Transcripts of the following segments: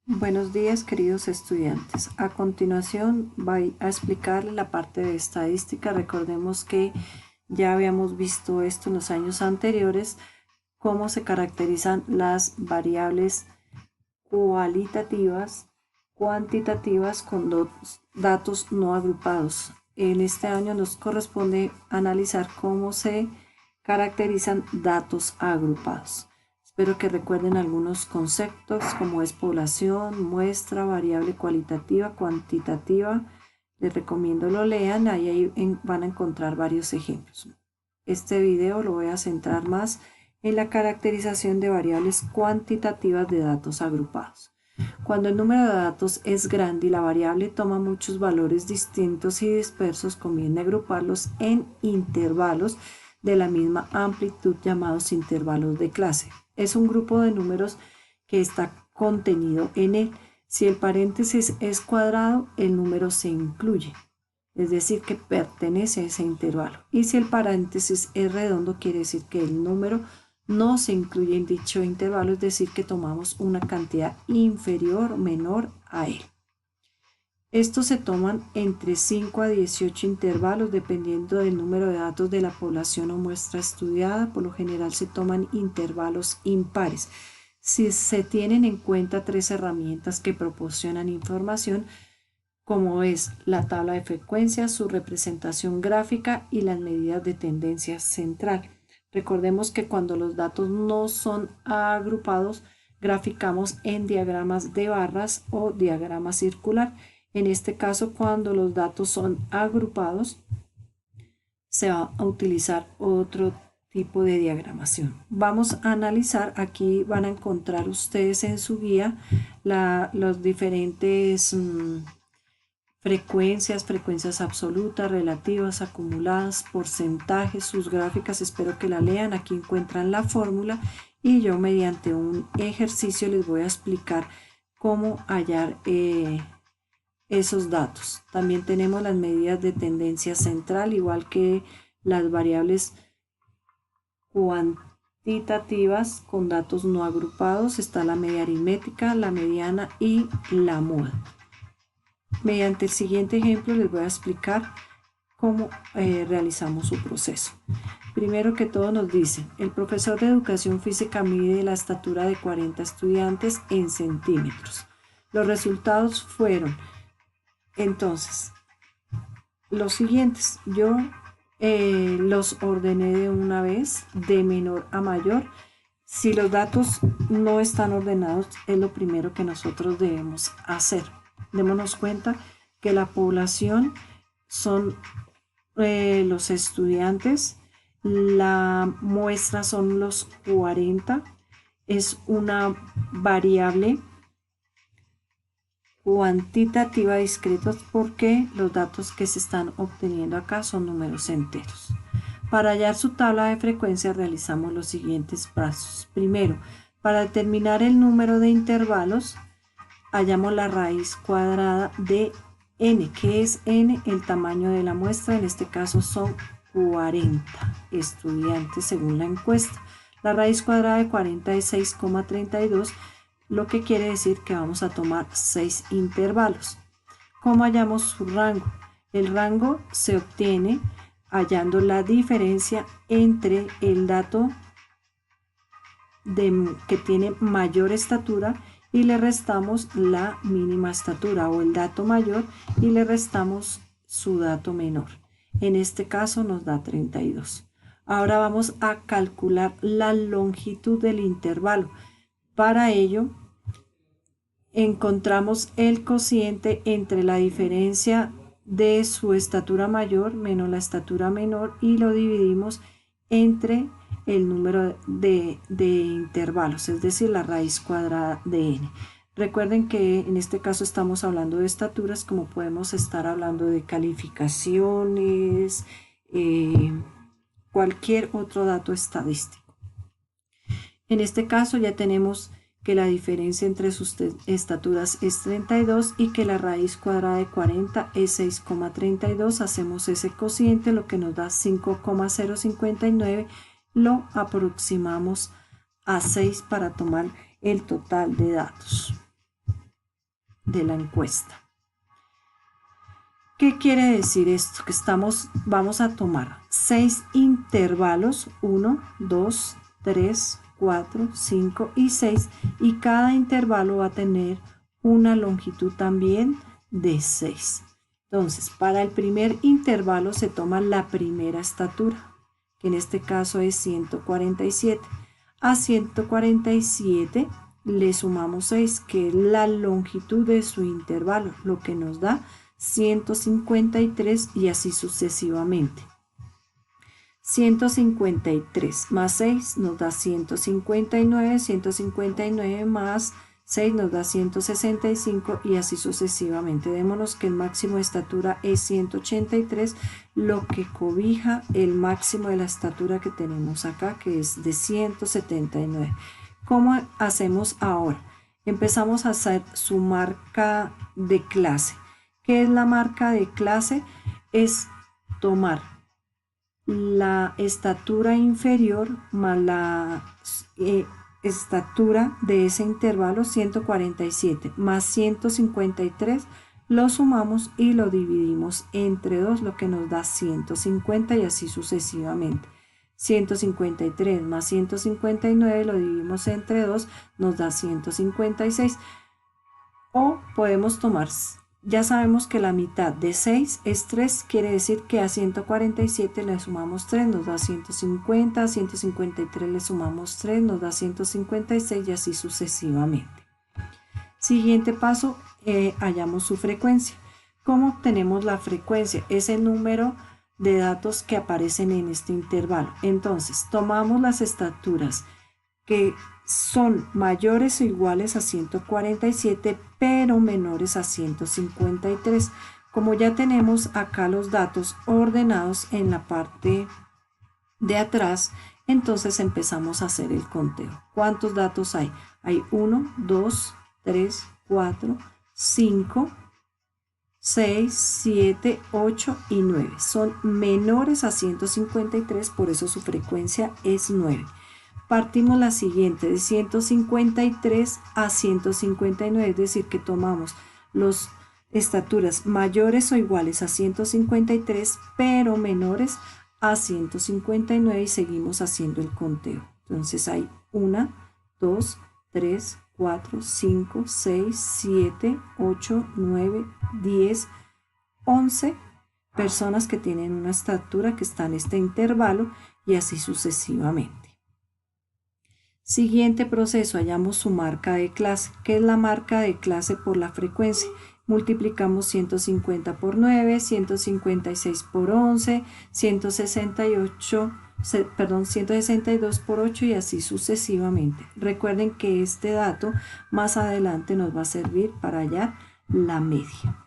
Buenos días, queridos estudiantes. A continuación voy a explicarles la parte de estadística. Recordemos que ya habíamos visto esto en los años anteriores, cómo se caracterizan las variables cualitativas, cuantitativas con datos no agrupados. En este año nos corresponde analizar cómo se caracterizan datos agrupados. Espero que recuerden algunos conceptos como es población, muestra, variable cualitativa, cuantitativa. Les recomiendo lo lean, ahí van a encontrar varios ejemplos. Este video lo voy a centrar más en la caracterización de variables cuantitativas de datos agrupados. Cuando el número de datos es grande y la variable toma muchos valores distintos y dispersos, conviene agruparlos en intervalos de la misma amplitud llamados intervalos de clase. Es un grupo de números que está contenido en él. Si el paréntesis es cuadrado, el número se incluye, es decir, que pertenece a ese intervalo. Y si el paréntesis es redondo, quiere decir que el número no se incluye en dicho intervalo, es decir, que tomamos una cantidad inferior o menor a él. Estos se toman entre 5 a 18 intervalos dependiendo del número de datos de la población o muestra estudiada. Por lo general se toman intervalos impares. Si se tienen en cuenta tres herramientas que proporcionan información, como es la tabla de frecuencias, su representación gráfica y las medidas de tendencia central. Recordemos que cuando los datos no son agrupados, graficamos en diagramas de barras o diagrama circular. En este caso, cuando los datos son agrupados, se va a utilizar otro tipo de diagramación. Vamos a analizar, aquí van a encontrar ustedes en su guía los diferentes frecuencias absolutas, relativas, acumuladas, porcentajes, sus gráficas, espero que la lean. Aquí encuentran la fórmula y yo mediante un ejercicio les voy a explicar cómo hallar esos datos. También tenemos las medidas de tendencia central, igual que las variables cuantitativas con datos no agrupados. Está la media aritmética, la mediana y la moda. Mediante el siguiente ejemplo les voy a explicar cómo realizamos su proceso. Primero que todo nos dice, el profesor de educación física mide la estatura de 40 estudiantes en centímetros. Los resultados fueron entonces los siguientes. Yo los ordené de una vez, de menor a mayor. Si los datos no están ordenados, es lo primero que nosotros debemos hacer. Démonos cuenta que la población son los estudiantes, la muestra son los 40, es una variable cuantitativa discreta porque los datos que se están obteniendo acá son números enteros. Para hallar su tabla de frecuencias realizamos los siguientes pasos. Primero, para determinar el número de intervalos, hallamos la raíz cuadrada de n. ¿Qué es n? El tamaño de la muestra, en este caso son 40 estudiantes según la encuesta. La raíz cuadrada de 40 es 6,32, lo que quiere decir que vamos a tomar 6 intervalos. ¿Cómo hallamos su rango? El rango se obtiene hallando la diferencia entre el dato que tiene mayor estatura y le restamos la mínima estatura, o el dato mayor y le restamos su dato menor. En este caso nos da 32. Ahora vamos a calcular la longitud del intervalo. Para ello encontramos el cociente entre la diferencia de su estatura mayor menos la estatura menor y lo dividimos entre el número de intervalos, es decir, la raíz cuadrada de n. Recuerden que en este caso estamos hablando de estaturas, como podemos estar hablando de calificaciones, cualquier otro dato estadístico. En este caso ya tenemos que la diferencia entre sus estaturas es 32 y que la raíz cuadrada de 40 es 6,32. Hacemos ese cociente, lo que nos da 5,059. Lo aproximamos a 6 para tomar el total de datos. de la encuesta. ¿Qué quiere decir esto? Que vamos a tomar 6 intervalos, 1, 2, 3, 4, 5 y 6, y cada intervalo va a tener una longitud también de 6. Entonces, para el primer intervalo se toma la primera estatura, que en este caso es 147. A 147 le sumamos 6, que es la longitud de su intervalo, lo que nos da 153, y así sucesivamente. 153 más 6 nos da 159, 159 más 6 nos da 165, y así sucesivamente. Démonos que el máximo de estatura es 183, lo que cobija el máximo de la estatura que tenemos acá, que es de 179. ¿Cómo hacemos ahora? Empezamos a hacer su marca de clase. ¿Qué es la marca de clase? Es tomar la estatura inferior más la estatura de ese intervalo, 147 más 153, lo sumamos y lo dividimos entre 2, lo que nos da 150, y así sucesivamente. 153 más 159 lo dividimos entre 2, nos da 156. O podemos tomar, ya sabemos que la mitad de 6 es 3, quiere decir que a 147 le sumamos 3, nos da 150, a 153 le sumamos 3, nos da 156, y así sucesivamente. Siguiente paso, hallamos su frecuencia. ¿Cómo obtenemos la frecuencia? Es el número de datos que aparecen en este intervalo. Entonces, tomamos las estaturas que son mayores o iguales a 147, pero menores a 153. Como ya tenemos acá los datos ordenados en la parte de atrás, entonces empezamos a hacer el conteo. ¿Cuántos datos hay? Hay 1, 2, 3, 4, 5, 6, 7, 8 y 9. Son menores a 153, por eso su frecuencia es 9. Partimos la siguiente, de 153 a 159, es decir, que tomamos las estaturas mayores o iguales a 153, pero menores a 159, y seguimos haciendo el conteo. Entonces hay 1, 2, 3, 4, 5, 6, 7, 8, 9, 10, 11 personas que tienen una estatura que está en este intervalo, y así sucesivamente. Siguiente proceso, hallamos su marca de clase. ¿Qué es la marca de clase por la frecuencia? Multiplicamos 150 por 9, 156 por 11, 162 por 8, y así sucesivamente. Recuerden que este dato más adelante nos va a servir para hallar la media.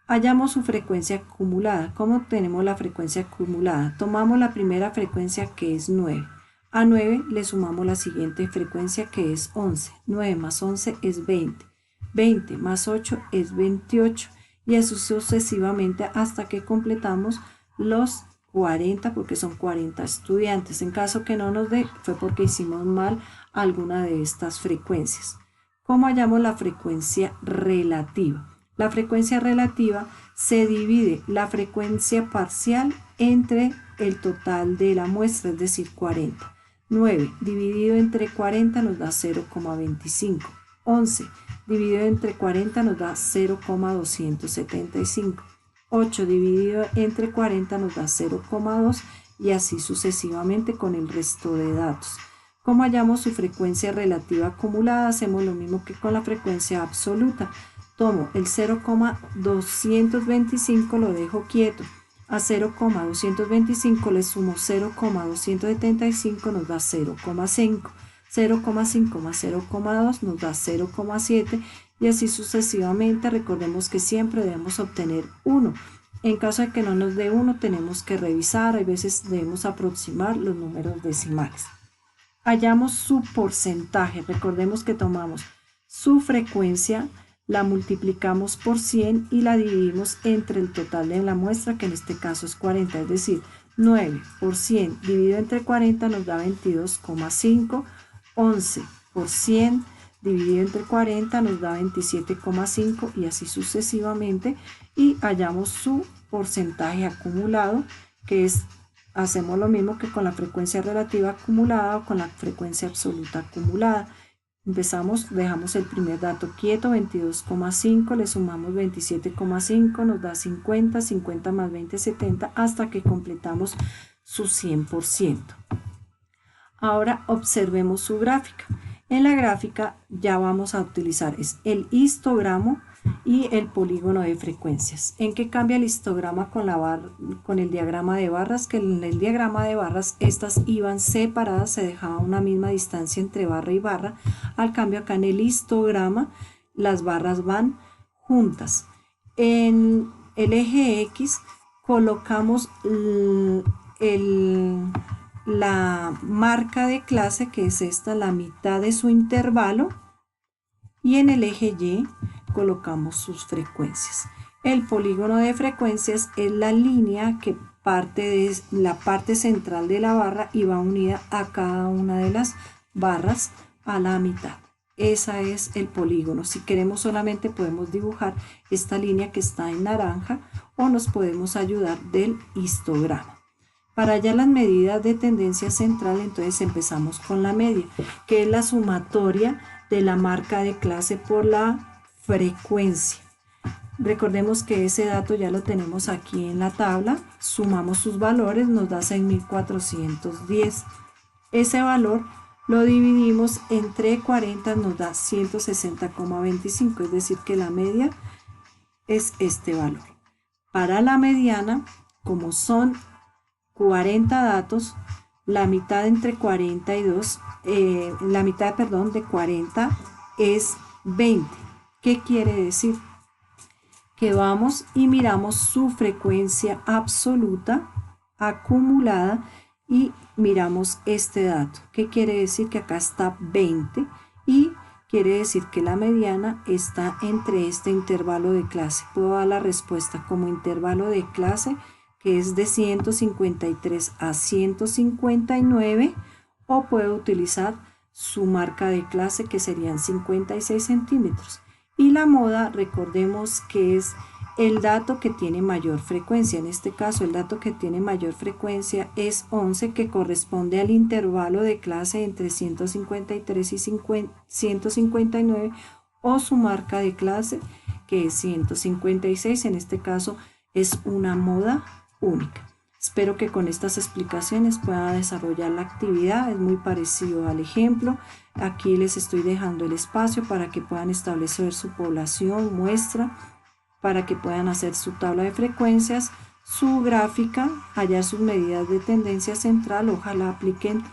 Hallamos su frecuencia acumulada. ¿Cómo obtenemos la frecuencia acumulada? Tomamos la primera frecuencia, que es 9. A 9 le sumamos la siguiente frecuencia, que es 11. 9 más 11 es 20. 20 más 8 es 28. Y así sucesivamente hasta que completamos los 40, porque son 40 estudiantes. En caso que no nos dé, fue porque hicimos mal alguna de estas frecuencias. ¿Cómo hallamos la frecuencia relativa? La frecuencia relativa se divide la frecuencia parcial entre el total de la muestra, es decir, 40. 9 dividido entre 40 nos da 0,25. 11 dividido entre 40 nos da 0,275. 8 dividido entre 40 nos da 0,2, y así sucesivamente con el resto de datos. ¿Cómo hallamos su frecuencia relativa acumulada? Hacemos lo mismo que con la frecuencia absoluta. Tomo el 0,225, lo dejo quieto. A 0,225 le sumo 0,275, nos da 0,5. 0,5 más 0,2 nos da 0,7, y así sucesivamente. Recordemos que siempre debemos obtener 1. En caso de que no nos dé 1, tenemos que revisar. Hay veces debemos aproximar los números decimales. Hallamos su porcentaje. Recordemos que tomamos su frecuencia, la multiplicamos por 100 y la dividimos entre el total de la muestra, que en este caso es 40, es decir, 9 por 100 dividido entre 40 nos da 22,5, 11 por 100 dividido entre 40 nos da 27,5 y así sucesivamente, y hallamos su porcentaje acumulado, que es, hacemos lo mismo que con la frecuencia relativa acumulada o con la frecuencia absoluta acumulada. Empezamos, dejamos el primer dato quieto, 22,5, le sumamos 27,5, nos da 50, 50 más 20, 70, hasta que completamos su 100%. Ahora observemos su gráfica. En la gráfica ya vamos a utilizar el histograma y el polígono de frecuencias. ¿En qué cambia el histograma con el diagrama de barras? Que en el diagrama de barras estas iban separadas, se dejaba una misma distancia entre barra y barra. Al cambio acá en el histograma las barras van juntas. En el eje X colocamos la marca de clase, que es esta, la mitad de su intervalo, y en el eje Y colocamos sus frecuencias. El polígono de frecuencias es la línea que parte de la parte central de la barra y va unida a cada una de las barras a la mitad. Ese es el polígono. Si queremos solamente podemos dibujar esta línea que está en naranja o nos podemos ayudar del histograma. Para hallar las medidas de tendencia central, entonces empezamos con la media, que es la sumatoria de la marca de clase por la frecuencia. Recordemos que ese dato ya lo tenemos aquí en la tabla, sumamos sus valores, nos da 6.410. Ese valor lo dividimos entre 40, nos da 160,25, es decir que la media es este valor. Para la mediana, como son 40 datos, la mitad entre 42, la mitad, perdón, de 40 es 20. ¿Qué quiere decir? Que vamos y miramos su frecuencia absoluta acumulada y miramos este dato. ¿Qué quiere decir? Que acá está 20 y quiere decir que la mediana está entre este intervalo de clase. Puedo dar la respuesta como intervalo de clase, que es de 153 a 159, o puedo utilizar su marca de clase, que serían 56 centímetros. Y la moda, recordemos que es el dato que tiene mayor frecuencia. En este caso, el dato que tiene mayor frecuencia es 11, que corresponde al intervalo de clase entre 153 y 159, o su marca de clase, que es 156. En este caso es una moda única. Espero que con estas explicaciones pueda desarrollar la actividad. Es muy parecido al ejemplo. Aquí les estoy dejando el espacio para que puedan establecer su población, muestra, para que puedan hacer su tabla de frecuencias, su gráfica, hallar sus medidas de tendencia central. Ojalá apliquen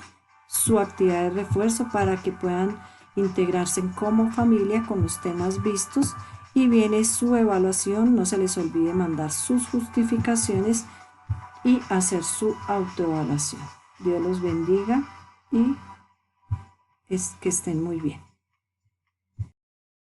su actividad de refuerzo para que puedan integrarse como familia con los temas vistos. Y viene su evaluación. No se les olvide mandar sus justificaciones y hacer su autoevaluación. Dios los bendiga y que estén muy bien.